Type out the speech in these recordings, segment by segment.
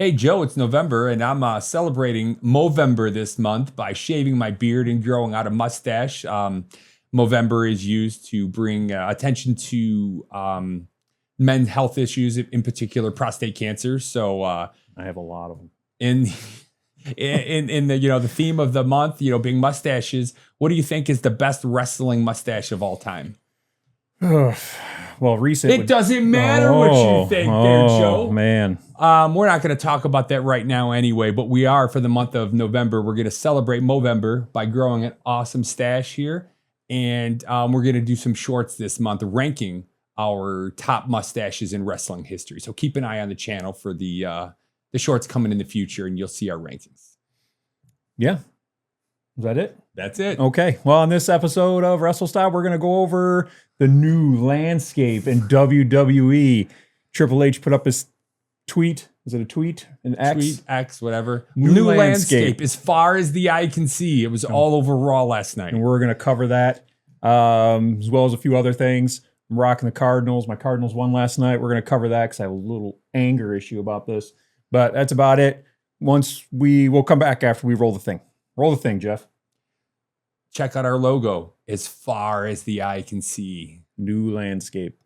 Hey, Joe, it's November, and I'm celebrating Movember this month by shaving my beard and growing out a mustache. Movember is used to bring attention to men's health issues, in particular prostate cancer. So I have a lot of them. in in the the theme of the month, being mustaches, what do you think is the best wrestling mustache of all time? Well, recent. It doesn't matter what you think there, Joe. Oh, man. We're not going to talk about that right now anyway, but we are for the month of November. We're going to celebrate Movember by growing an awesome stash here. And we're going to do some shorts this month ranking our top mustaches in wrestling history. So keep an eye on the channel for the shorts coming in the future, and you'll see our rankings. Yeah. Is that it? That's it. Okay. Well, on this episode of Wrestlestop, we're going to go over the new landscape in WWE. Triple H put up his tweet. Is it a tweet? An X? Tweet, X, whatever. New landscape as far as the eye can see. It was all over Raw last night. And we're going to cover that as well as a few other things. I'm rocking the Cardinals. My Cardinals won last night. We're going to cover that because I have a little anger issue about this. But that's about it. We'll come back after we roll the thing. Roll the thing, Jeff. Check out our logo as far as the eye can see. New landscape.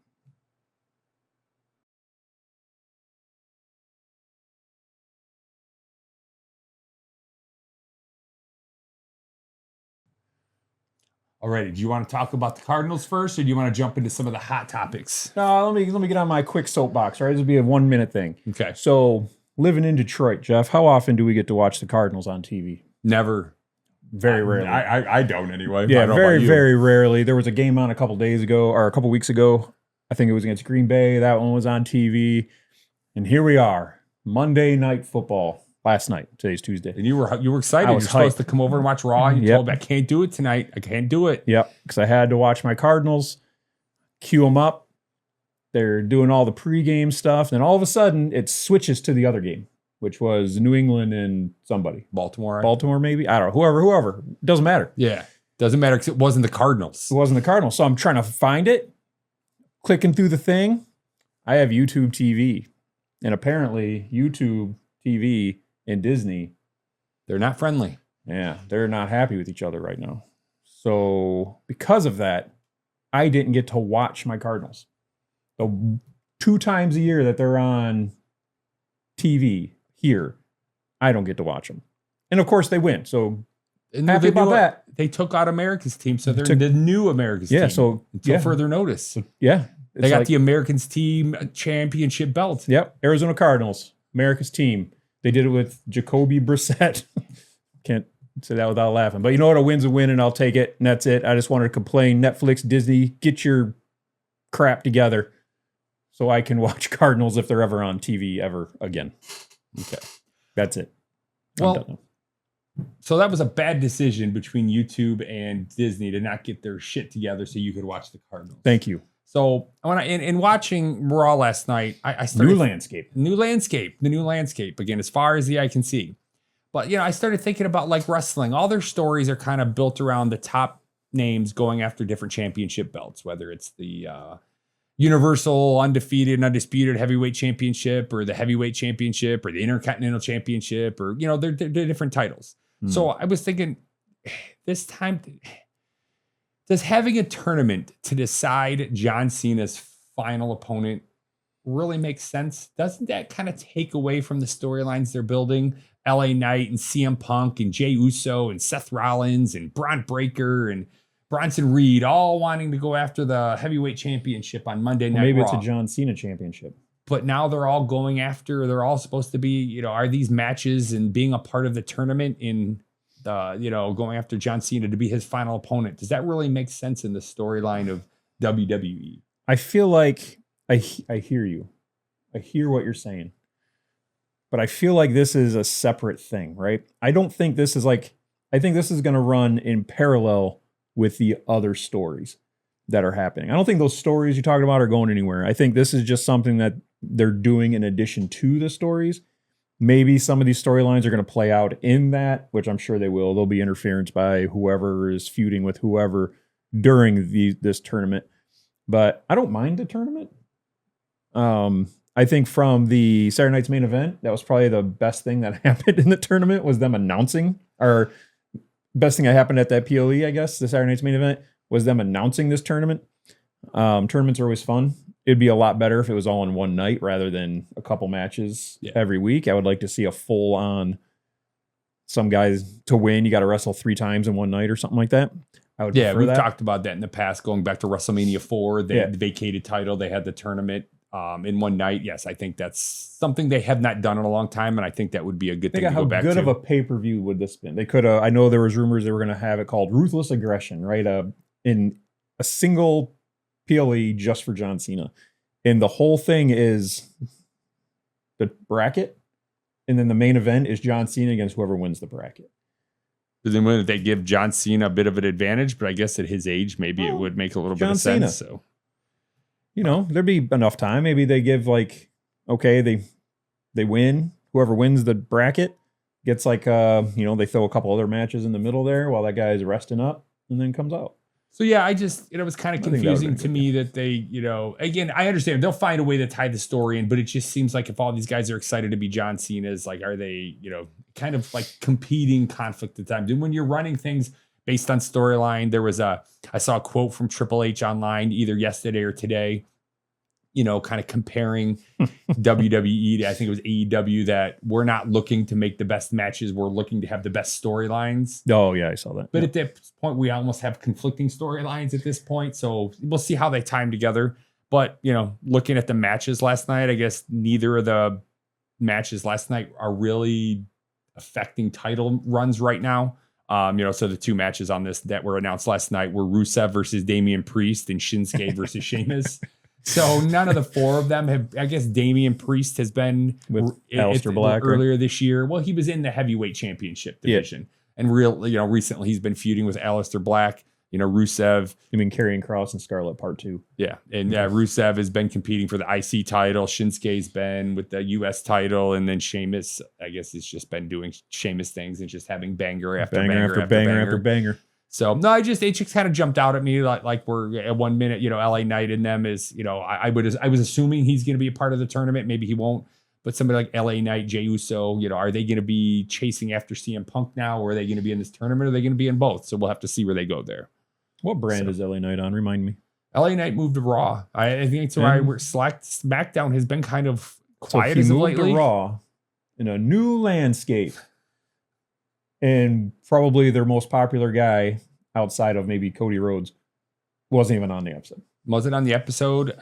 Alrighty, do you want to talk about the Cardinals first, or do you want to jump into some of the hot topics? No, let me get on my quick soapbox, right? This will be a 1 minute thing. Okay. So, living in Detroit, Jeff, how often do we get to watch the Cardinals on TV? Never. Very rarely. I don't anyway. Yeah, very rarely. There was a game on a couple weeks ago. I think it was against Green Bay. That one was on TV. And here we are, Monday Night Football. Last night. Today's Tuesday. And you were excited. You're supposed to come over and watch Raw. And you told me, I can't do it tonight. I can't do it. Yep, because I had to watch my Cardinals, cue them up. They're doing all the pregame stuff. And then all of a sudden, it switches to the other game, which was New England and somebody. Baltimore, maybe? I don't know. Whoever. Doesn't matter. Yeah. Doesn't matter because it wasn't the Cardinals. It wasn't the Cardinals. So I'm trying to find it, clicking through the thing. I have YouTube TV. And apparently, YouTube TV and Disney, they're not friendly. Yeah, they're not happy with each other right now. So because of that, I didn't get to watch my Cardinals. The 2 times a year that they're on TV here, I don't get to watch them. And of course they win. So happy about that. They took out America's team, so they're the new America's team. So until further notice. So, yeah. They got the Americans team championship belt. Yep. Arizona Cardinals, America's team. They did it with Jacoby Brissett. Can't say that without laughing. But you know what? A win's a win, and I'll take it. And that's it. I just wanted to complain. Netflix, Disney, get your crap together so I can watch Cardinals if they're ever on TV ever again. Okay. That's it. Well, so that was a bad decision between YouTube and Disney to not get their shit together so you could watch the Cardinals. Thank you. So when in watching Raw last night, I started the new landscape again, as far as the eye can see. But I started thinking about like wrestling. All their stories are kind of built around the top names going after different championship belts, whether it's the Universal Undefeated and Undisputed Heavyweight Championship, or the Heavyweight Championship, or the Intercontinental Championship, or they're different titles. So I was thinking, this time, does having a tournament to decide John Cena's final opponent really make sense? Doesn't that kind of take away from the storylines they're building? LA Knight and CM Punk and Jey Uso and Seth Rollins and Braun Breaker and Bronson Reed all wanting to go after the heavyweight championship on Monday Night Raw. Maybe it's a John Cena championship. But now they're all going after, they're all supposed to be, are these matches and being a part of the tournament in going after John Cena to be his final opponent? Does that really make sense in the storyline of WWE? I feel like I hear you. I hear what you're saying. But I feel like this is a separate thing, right? I don't think this is I think this is going to run in parallel with the other stories that are happening. I don't think those stories you're talking about are going anywhere. I think this is just something that they're doing in addition to the stories. Maybe some of these storylines are going to play out in that, which I'm sure they will. There'll be interference by whoever is feuding with whoever during this tournament. But I don't mind the tournament. I think from the Saturday night's main event, that was probably the best thing that happened in the tournament was them announcing, or best thing that happened at that PLE, I guess, the Saturday night's main event was them announcing this tournament. Tournaments are always fun. It'd be a lot better if it was all in one night rather than a couple matches every week. I would like to see a full on, some guys to win, you got to wrestle 3 times in one night or something like that. I would prefer we've that. talked about that in the past, going back to WrestleMania 4, they had the vacated title, they had the tournament in one night. Yes, I think that's something they have not done in a long time, and I think that would be a good thing to go back to. How good of a pay-per-view would this been? They could have, I know there was rumors they were going to have it called Ruthless Aggression, right? In a single PLE just for John Cena. And the whole thing is the bracket, and then the main event is John Cena against whoever wins the bracket. But then when they give John Cena a bit of an advantage, but I guess at his age, maybe it would make a little bit of sense. So, there'd be enough time. Maybe they give they win. Whoever wins the bracket gets they throw a couple other matches in the middle there while that guy's resting up and then comes out. So yeah, it was kind of confusing to me that they, again, I understand they'll find a way to tie the story in, but it just seems like if all these guys are excited to be John Cena's, are they, kind of like competing conflict at times. And when you're running things based on storyline, I saw a quote from Triple H online either yesterday or today, kind of comparing WWE to, I think it was AEW, that we're not looking to make the best matches. We're looking to have the best storylines. Oh yeah, I saw that. But at that point, we almost have conflicting storylines at this point. So we'll see how they time together. But, looking at the matches last night, I guess neither of the matches last night are really affecting title runs right now. So the 2 matches on this that were announced last night were Rusev versus Damian Priest and Shinsuke versus Sheamus. So none of the 4 of them have, I guess Damian Priest has been with Aleister Black earlier this year. Well, he was in the heavyweight championship division and recently he's been feuding with Aleister Black, Rusev. You mean Karrion Kross and Scarlett Part 2. Yeah. And Rusev has been competing for the IC title. Shinsuke's been with the US title. And then Sheamus, I guess, has just been doing Sheamus things and just having banger after banger. So no, it just kind of jumped out at me like we're at 1 minute, LA Knight in them is, I was assuming he's going to be a part of the tournament. Maybe he won't, but somebody like LA Knight, Jey Uso, are they going to be chasing after CM Punk now, or are they going to be in this tournament? Or are they going to be in both? So we'll have to see where they go there. What brand is LA Knight on? Remind me. LA Knight moved to Raw. I think it's why SmackDown has been kind of quiet as of lately. Moved to Raw in a new landscape. And probably their most popular guy outside of maybe Cody Rhodes wasn't even on the episode. Wasn't on the episode.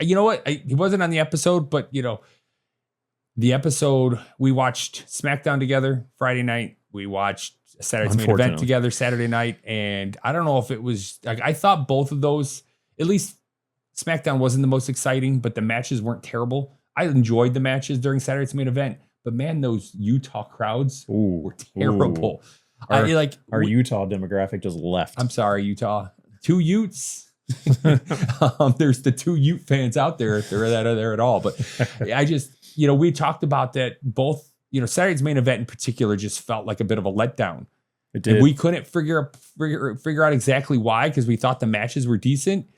You know what? He wasn't on the episode, but the episode, we watched SmackDown together Friday night. We watched Saturday's main event together Saturday night. And I don't know if it was, I thought both of those, at least SmackDown wasn't the most exciting, but the matches weren't terrible. I enjoyed the matches during Saturday's main event. But man, those Utah crowds were terrible. Our Utah demographic just left. I'm sorry, Utah. 2 Utes. There's the 2 Ute fans out there if they're there at all. But I just, we talked about that both, Saturday's main event in particular just felt like a bit of a letdown. It did. And we couldn't figure out exactly why, because we thought the matches were decent.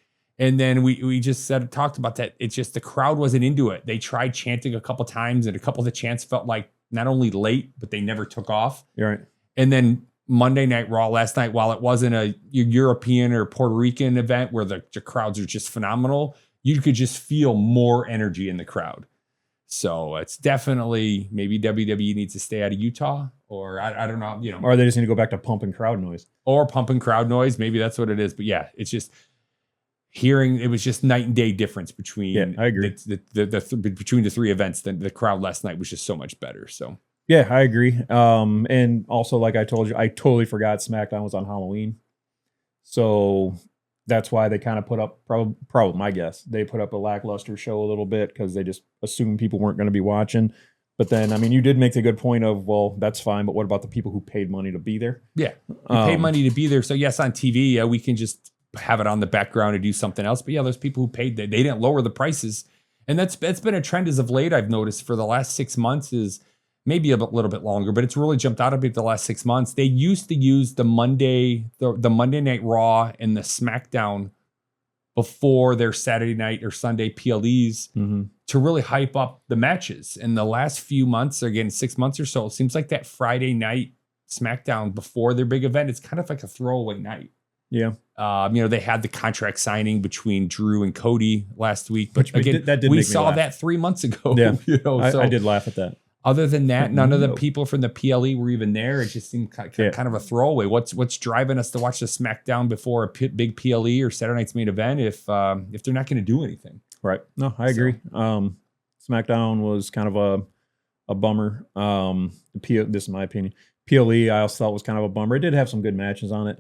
And then we just talked about that. It's just the crowd wasn't into it. They tried chanting a couple times, and a couple of the chants felt like not only late, but they never took off. You're right. And then Monday Night Raw last night, while it wasn't a European or Puerto Rican event where the crowds are just phenomenal, you could just feel more energy in the crowd. So it's definitely, maybe WWE needs to stay out of Utah, or I don't know, Or they just need to go back to pumping crowd noise. Or pumping crowd noise. Maybe that's what it is. But yeah, it's just hearing, it was just night and day difference between I agree. Between the 3 events. The crowd last night was just so much better. So yeah, I agree. And also, like I told you, I totally forgot SmackDown was on Halloween. So that's why they kind of put up, probably my guess, they put up a lackluster show a little bit because they just assumed people weren't going to be watching. But then, I mean, you did make the good point of, well, that's fine, but what about the people who paid money to be there? Yeah, you paid money to be there. So yes, on TV, we can just have it on the background and do something else. But yeah, those people who paid, they didn't lower the prices. And that's been a trend as of late, I've noticed, for the last 6 months, is maybe a little bit longer, but it's really jumped out a bit the last 6 months. They used to use the Monday Night Raw and the SmackDown before their Saturday night or Sunday PLEs to really hype up the matches. In the last few months, again, 6 months or so, it seems like that Friday night SmackDown before their big event, it's kind of like a throwaway night. Yeah. They had the contract signing between Drew and Cody last week, but again, we saw that 3 months ago. Yeah. So I did laugh at that. Other than that, none of the people from the PLE were even there. It just seemed kind of a throwaway. What's driving us to watch the SmackDown before a big PLE or Saturday night's main event if they're not going to do anything? Right. No, I agree. SmackDown was kind of a bummer. This is my opinion. PLE I also thought was kind of a bummer. It did have some good matches on it.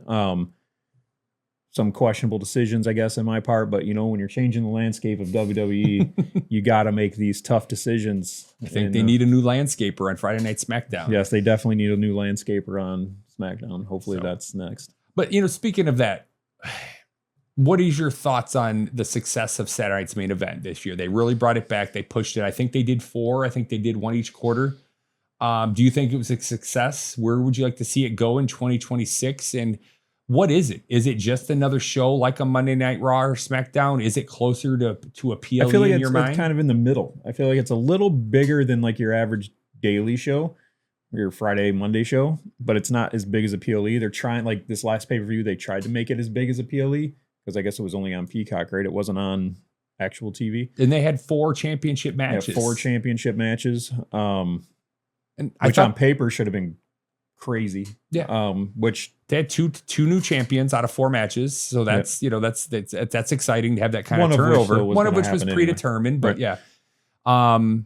Some questionable decisions, I guess, in my part. But, when you're changing the landscape of WWE, you got to make these tough decisions. I think they need a new landscaper on Friday Night SmackDown. Yes, they definitely need a new landscaper on SmackDown. Hopefully that's next. But, speaking of that, what is your thoughts on the success of Saturday Night's main event this year? They really brought it back. They pushed it. I think they did 4. I think they did 1 each quarter. Do you think it was a success? Where would you like to see it go in 2026? And what is it? Is it just another show like a Monday Night Raw or SmackDown? Is it closer to a PLE I feel like in your mind? It's kind of in the middle. I feel like it's a little bigger than like your average daily show, your Friday, Monday show, but it's not as big as a PLE. They're trying, like this last pay-per-view, they tried to make it as big as a PLE because I guess it was only on Peacock, right? It wasn't on actual TV. And they had 4 championship matches. Yeah, 4 championship matches. And which on paper should have been crazy. Yeah. Which they had two new champions out of 4 matches. So that's, that's exciting to have that kind of turnover. One of which was predetermined, anyway. But yeah.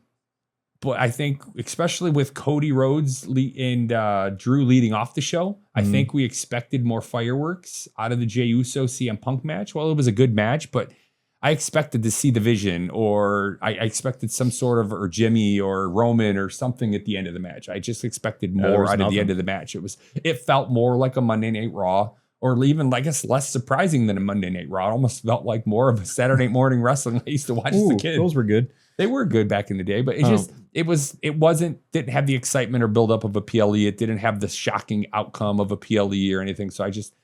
But I think, especially with Cody Rhodes and Drew leading off the show, I think we expected more fireworks out of the Jey Uso CM Punk match. Well, it was a good match, but I expected to see the Vision, or I expected some sort of, or Jimmy or Roman or something at the end of the match. I just expected more out of the end of the match. It felt more like a Monday Night Raw, or even, I guess, less surprising than a Monday Night Raw. It almost felt like more of a Saturday morning wrestling I used to watch as a kid. Those were good. They were good back in the day, but didn't have the excitement or buildup of a PLE. It didn't have the shocking outcome of a PLE or anything. So I just,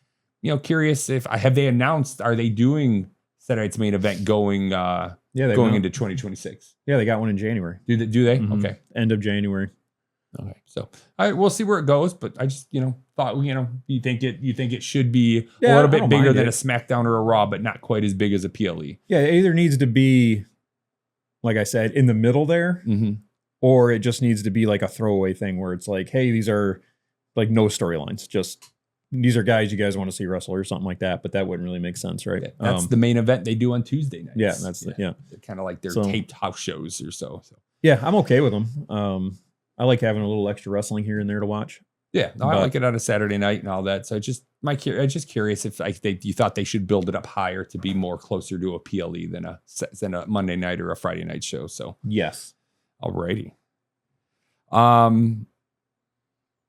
curious have they announced, are they doing Saturday Night's main event going into 2026? Yeah, they got one in January. Do they? Mm-hmm. Okay. End of January. Okay. So all right, we'll see where it goes, but I just, thought, you think it should be a little bit bigger than a SmackDown or a Raw, but not quite as big as a PLE. Yeah, it either needs to be, like I said, in the middle there, or it just needs to be like a throwaway thing where it's like, hey, these are like no storylines, just these are guys you guys want to see wrestle or something like that, but that wouldn't really make sense, right? Yeah, that's the main event they do on Tuesday nights. Yeah, that's They're kind of like their taped house shows or so. Yeah, I'm okay with them. I like having a little extra wrestling here and there to watch. Yeah, I like it on a Saturday night and all that. So I'm just curious if you thought they should build it up higher to be more closer to a PLE than a Monday night or a Friday night show. So yes, alrighty.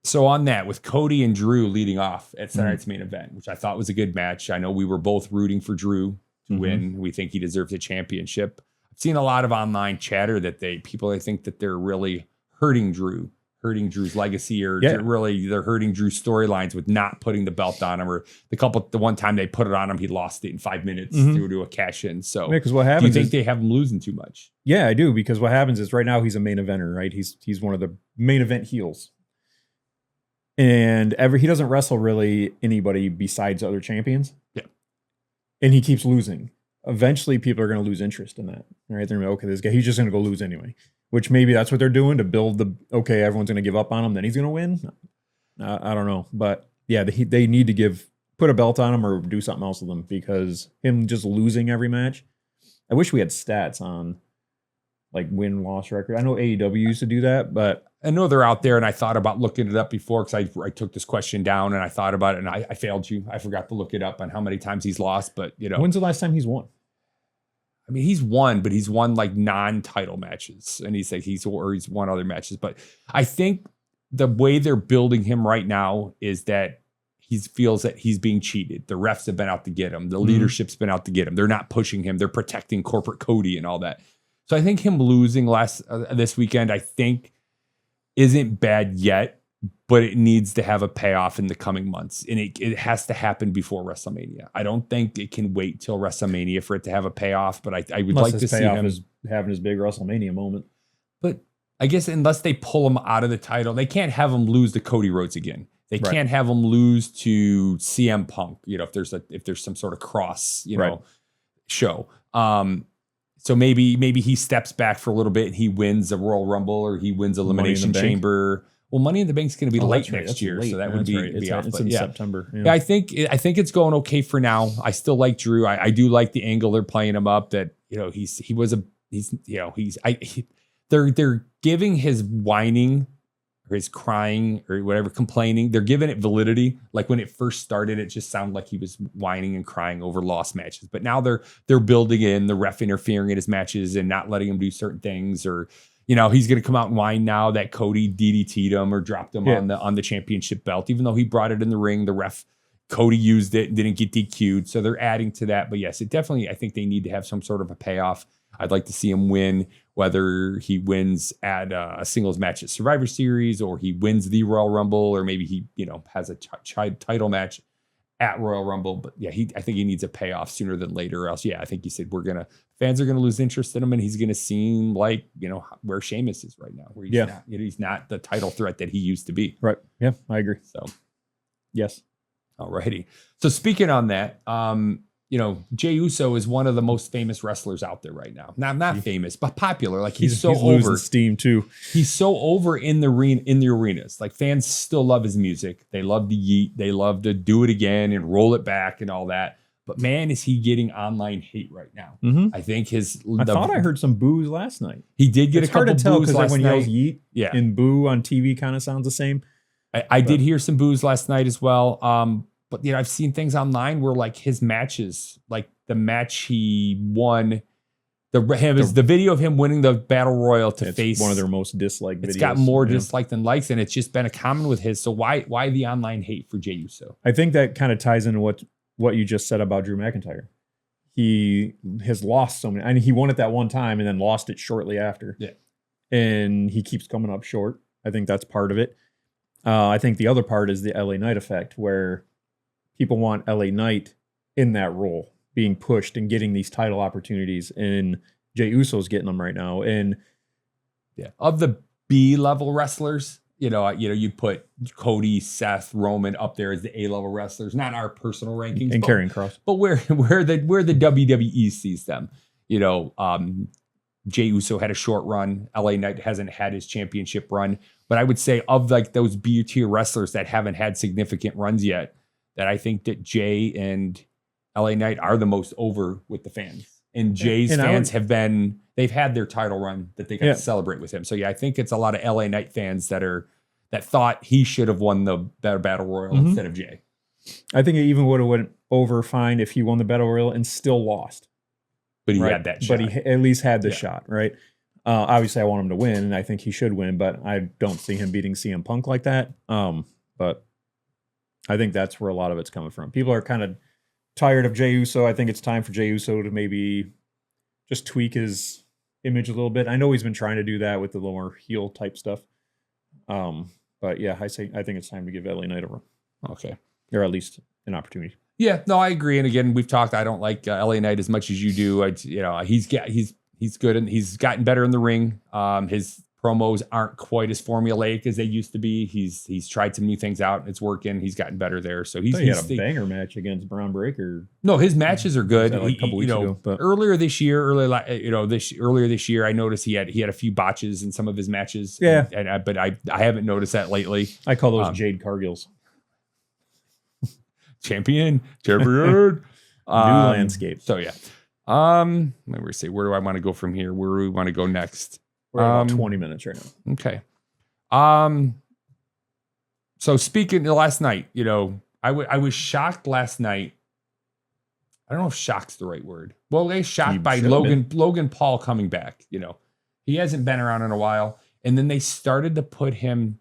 So on that, with Cody and Drew leading off at Saturday night's main event, which I thought was a good match. I know we were both rooting for Drew to win. We think he deserves a championship. I've seen a lot of online chatter that they think that they're really hurting Drew's legacy, or really they're hurting Drew's storylines with not putting the belt on him, or the one time they put it on him, he lost it in 5 minutes due to a cash in. So because what happens, do you think they have him losing too much? Yeah, I do, because what happens is right now he's a main eventer, right? He's one of the main event heels. And he doesn't wrestle really anybody besides other champions. Yeah. And he keeps losing. Eventually people are going to lose interest in that. Right? They're going to be, okay, this guy, he's just going to go lose anyway. Which maybe that's what they're doing to build everyone's going to give up on him, then he's going to win. I don't know. But yeah, they need to put a belt on him or do something else with him, because him just losing every match. I wish we had stats on like win-loss record. I know AEW used to do that, but I know they're out there, and I thought about looking it up before, because I took this question down and I thought about it, and I failed you. I forgot to look it up on how many times he's lost, but when's the last time he's won? I mean, he's won, but he's won like non-title matches, and he's won other matches. But I think the way they're building him right now is that he feels that he's being cheated. The refs have been out to get him. The leadership's been out to get him. They're not pushing him. They're protecting corporate Cody and all that. So I think him losing this weekend, I think, isn't bad yet, but it needs to have a payoff in the coming months. And it has to happen before WrestleMania. I don't think it can wait till WrestleMania for it to have a payoff, but I would like to see him is having his big WrestleMania moment. But I guess unless they pull him out of the title, they can't have him lose to Cody Rhodes again. They can't have him lose to CM Punk, if there's some sort of cross, show. So maybe he steps back for a little bit and he wins a Royal Rumble or he wins Elimination Chamber. Well, Money in the Bank's going to be late next year, so that would be off. It's in September. Yeah, I think it's going okay for now. I still like Drew. I do like the angle they're playing him up. That they're giving his whining or his crying or whatever, complaining. They're giving it validity. Like when it first started, it just sounded like he was whining and crying over lost matches. But now they're building in the ref interfering in his matches and not letting him do certain things, or he's going to come out and whine now that Cody DDT'd him or dropped him on the championship belt, even though he brought it in the ring. The ref, Cody, used it and didn't get DQ'd. So they're adding to that. But yes, it definitely, I think they need to have some sort of a payoff. I'd like to see him win, whether he wins at a singles match at Survivor Series or he wins the Royal Rumble, or maybe he, has a title match at Royal Rumble. But yeah, I think he needs a payoff sooner than later, or else, I think you said fans are going to lose interest in him, and he's going to seem like, where Sheamus is right now, where he's not the title threat that he used to be. Right. Yeah, I agree. So, yes. Alrighty. So speaking on that, Jey Uso is one of the most famous wrestlers out there right now. Not famous, but popular. Like he's so over steam too. He's so over in the arenas. Like fans still love his music. They love to yeet. They love to do it again and roll it back and all that. But man, is he getting online hate right now? Mm-hmm. I think I thought I heard some boos last night. He did get a couple boos last night. It's hard to tell because when yells yeet and boo on TV kind of sounds the same. I did hear some boos last night as well. But I've seen things online where like his matches, like the match he won, the video of him winning the Battle Royal to face one of their most disliked videos. It's got more disliked than likes, and it's just been a common with his. So why the online hate for Jey Uso? I think that kind of ties into what you just said about Drew McIntyre. He has lost so many. I mean, he won it that one time and then lost it shortly after. Yeah, and he keeps coming up short. I think that's part of it. I think the other part is the LA Knight effect, where people want LA Knight in that role, being pushed and getting these title opportunities, and Jey Uso's getting them right now. And of the B level wrestlers, you put Cody, Seth, Roman up there as the A level wrestlers, not our personal rankings, and Karrion Kross, but where the WWE sees them. Jey Uso had a short run. LA Knight hasn't had his championship run, but I would say of like those B tier wrestlers that haven't had significant runs yet, that I think that Jey and LA Knight are the most over with the fans. And Jay's fans they've had their title run that they got to celebrate with him. So I think it's a lot of LA Knight fans that thought he should have won the Battle Royal instead of Jey. I think it even would have went over fine if he won the Battle Royal and still lost. But he had that shot. But he at least had the shot, right? Obviously I want him to win, and I think he should win, but I don't see him beating CM Punk like that. But I think that's where a lot of it's coming from. People are kind of tired of Jey Uso. I think it's time for Jey Uso to maybe just tweak his image a little bit. I know he's been trying to do that with the more heel type stuff. But yeah, I think it's time to give LA Knight a run. Okay. Or at least an opportunity. Yeah, no, I agree. And again, we've talked, I don't like LA Knight as much as you do. He's good and he's gotten better in the ring. His promos aren't quite as formulaic as they used to be. He's tried some new things out. It's working. He's gotten better there. So he had a banger match against Braun Breaker. No, his matches are good. Like a couple weeks ago. But earlier this year, I noticed he had a few botches in some of his matches. Yeah, but I haven't noticed that lately. I call those Jade Cargills. Champion. New landscape. So yeah. Let me see. Where do I want to go from here? Where do we want to go next? We're about 20 minutes right now. Okay. So speaking of last night, I was shocked last night. I don't know if shock's the right word. Well, they shocked by Logan Paul coming back. He hasn't been around in a while. And then they started to put him.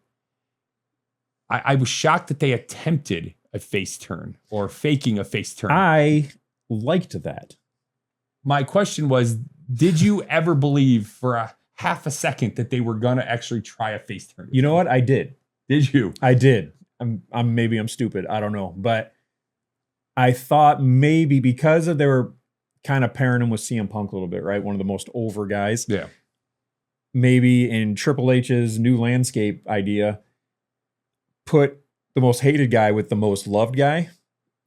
I was shocked that they attempted a face turn or faking a face turn. I liked that. My question was, did you ever believe for a half a second that they were going to actually try a face turn? You know what? I did. Did you? I did. Maybe I'm stupid. I don't know. But I thought maybe because they were kind of pairing him with CM Punk a little bit, right? One of the most over guys. Yeah. Maybe in Triple H's new landscape idea, put the most hated guy with the most loved guy,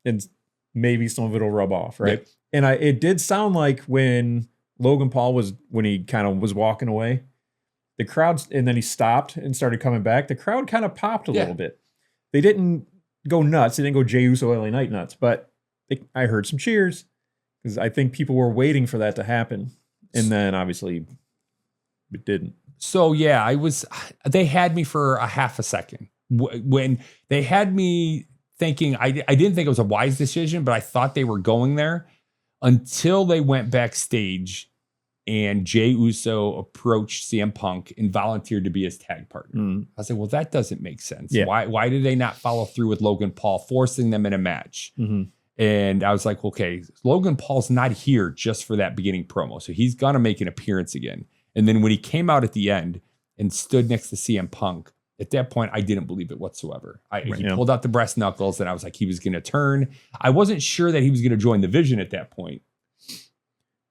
and maybe some of it'll rub off, right? Yeah. And it did sound like when Logan Paul when he kind of was walking away, the crowd, and then he stopped and started coming back, the crowd kind of popped a little bit. They didn't go nuts. They didn't go Jey Uso LA Knight nuts, but I heard some cheers because I think people were waiting for that to happen. And then obviously it didn't. So yeah, they had me for a half a second when they had me thinking, I didn't think it was a wise decision, but I thought they were going there until they went backstage and Jey Uso approached CM Punk and volunteered to be his tag partner. I was like, well, that doesn't make sense. Yeah. Why did they not follow through with Logan Paul, forcing them in a match? Mm-hmm. And I was like, okay, Logan Paul's not here just for that beginning promo. So he's going to make an appearance again. And then when he came out at the end and stood next to CM Punk, at that point, I didn't believe it whatsoever. He pulled out the breast knuckles and I was like, he was going to turn. I wasn't sure that he was going to join the Vision at that point.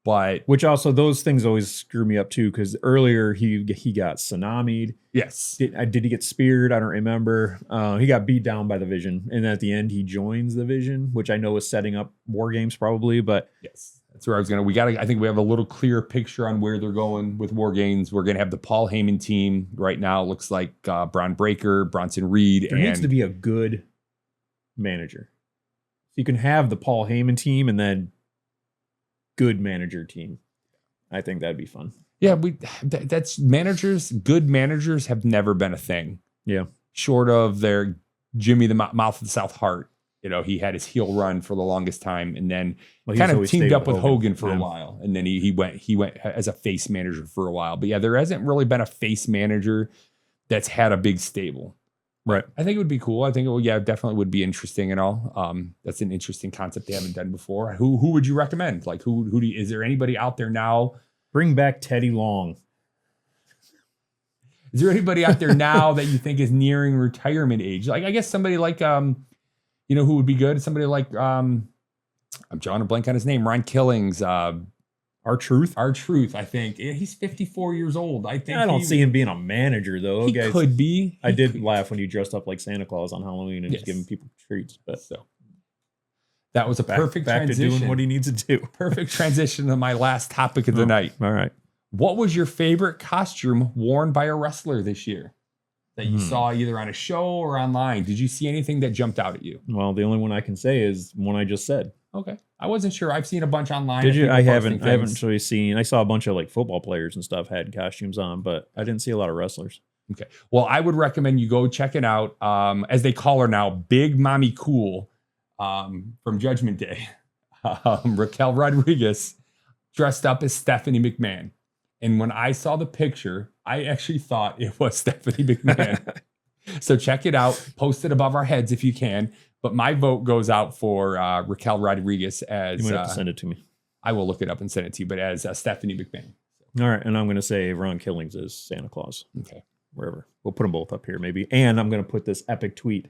But which also, those things always screw me up too, because earlier he got tsunami'd. Yes. Did he get speared? I don't remember. He got beat down by the Vision. And at the end, he joins the Vision, which I know is setting up War Games probably, but yes. That's where I was going to. I think we have a little clearer picture on where they're going with War Games. We're going to have the Paul Heyman team right now. It looks like Braun Breaker, Bronson Reed. There needs to be a good manager. So you can have the Paul Heyman team and then good manager team. I think that'd be fun. Yeah, that's managers. Good managers have never been a thing. Yeah. Short of their Jimmy the Mouth of the South Heart. You know, he had his heel run for the longest time, and then kind of teamed up with Hogan for a while, and then he went as a face manager for a while. But yeah, there hasn't really been a face manager that's had a big stable. Right. I think it would be cool. I think it definitely would be interesting and all. That's an interesting concept they haven't done before. Who would you recommend? Like is there anybody out there now? Bring back Teddy Long. Is there anybody out there now that you think is nearing retirement age? Like, I guess somebody like who would be good? Somebody like I'm drawing a blank on his name. Ron Killings. R-Truth? R-Truth, I think. He's 54 years old. I think I don't see him being a manager, though. He could be. I did laugh when he dressed up like Santa Claus on Halloween and was giving people treats. But so that was a perfect transition. Back to doing what he needs to do. Perfect transition to my last topic of the night. All right. What was your favorite costume worn by a wrestler this year that you saw either on a show or online? Did you see anything that jumped out at you? Well, the only one I can say is one I just said. Okay. I wasn't sure. I've seen a bunch online. Did you? I haven't really seen. I saw a bunch of like football players and stuff had costumes on, but I didn't see a lot of wrestlers. Okay. Well, I would recommend you go check it out. As they call her now, Big Mommy Cool from Judgment Day. Raquel Rodriguez dressed up as Stephanie McMahon. And when I saw the picture, I actually thought it was Stephanie McMahon. So check it out. Post it above our heads if you can. But my vote goes out for Raquel Rodriguez as... You might have to send it to me. I will look it up and send it to you, but as Stephanie McMahon. All right, and I'm going to say Ron Killings is Santa Claus. Okay. Wherever. We'll put them both up here maybe. And I'm going to put this epic tweet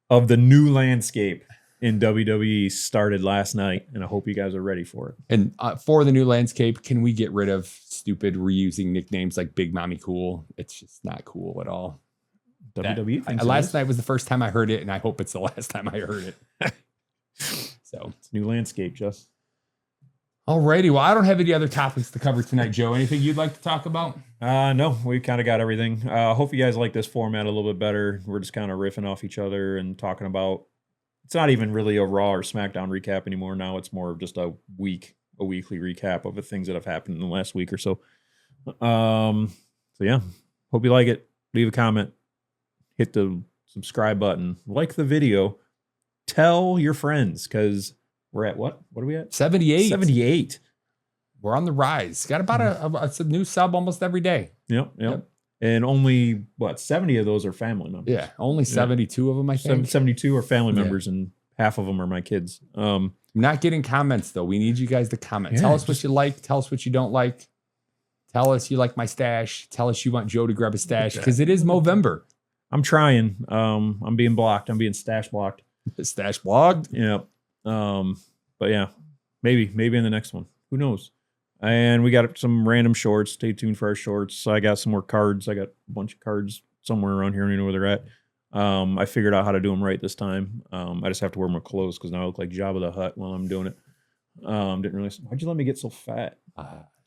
of the new landscape in WWE started last night, and I hope you guys are ready for it. And for the new landscape, can we get rid of stupid reusing nicknames like Big Mommy Cool? It's just not cool at all. WWE last night was the first time I heard it, and I hope it's the last time I heard it. So it's new landscape, Just. Alrighty. Well, I don't have any other topics to cover tonight, Joe. Anything you'd like to talk about? No, we kind of got everything. Hope you guys like this format a little bit better. We're just kind of riffing off each other and talking about. It's not even really a Raw or SmackDown recap anymore. Now it's more of just a weekly recap of the things that have happened in the last week or so. So yeah, hope you like it. Leave a comment. Hit the subscribe button. Like the video. Tell your friends, because we're at what? What are we at? 78. 78. We're on the rise. Got about a new sub almost every day. Yep. And only, 70 of those are family members. Yeah, only 72 of them, I think. 72 are family members, and half of them are my kids. I'm not getting comments, though. We need you guys to comment. Tell us what you like. Tell us what you don't like. Tell us you like my stash. Tell us you want Joe to grab a stash, because it is Movember. I'm trying. I'm being blocked. I'm being stash blocked. Stash blocked. Yeah. But yeah, maybe in the next one. Who knows? And we got some random shorts. Stay tuned for our shorts. I got some more cards. I got a bunch of cards somewhere around here. I don't even know where they're at. I figured out how to do them right this time. I just have to wear more clothes because now I look like Jabba the Hutt while I'm doing it. Didn't really. Why'd you let me get so fat?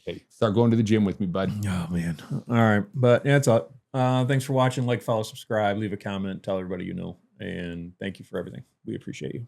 Hey, start going to the gym with me, bud. Oh man. All right, but yeah, that's all. Thanks for watching. Like, follow, subscribe, leave a comment, tell everybody you know, and thank you for everything. We appreciate you.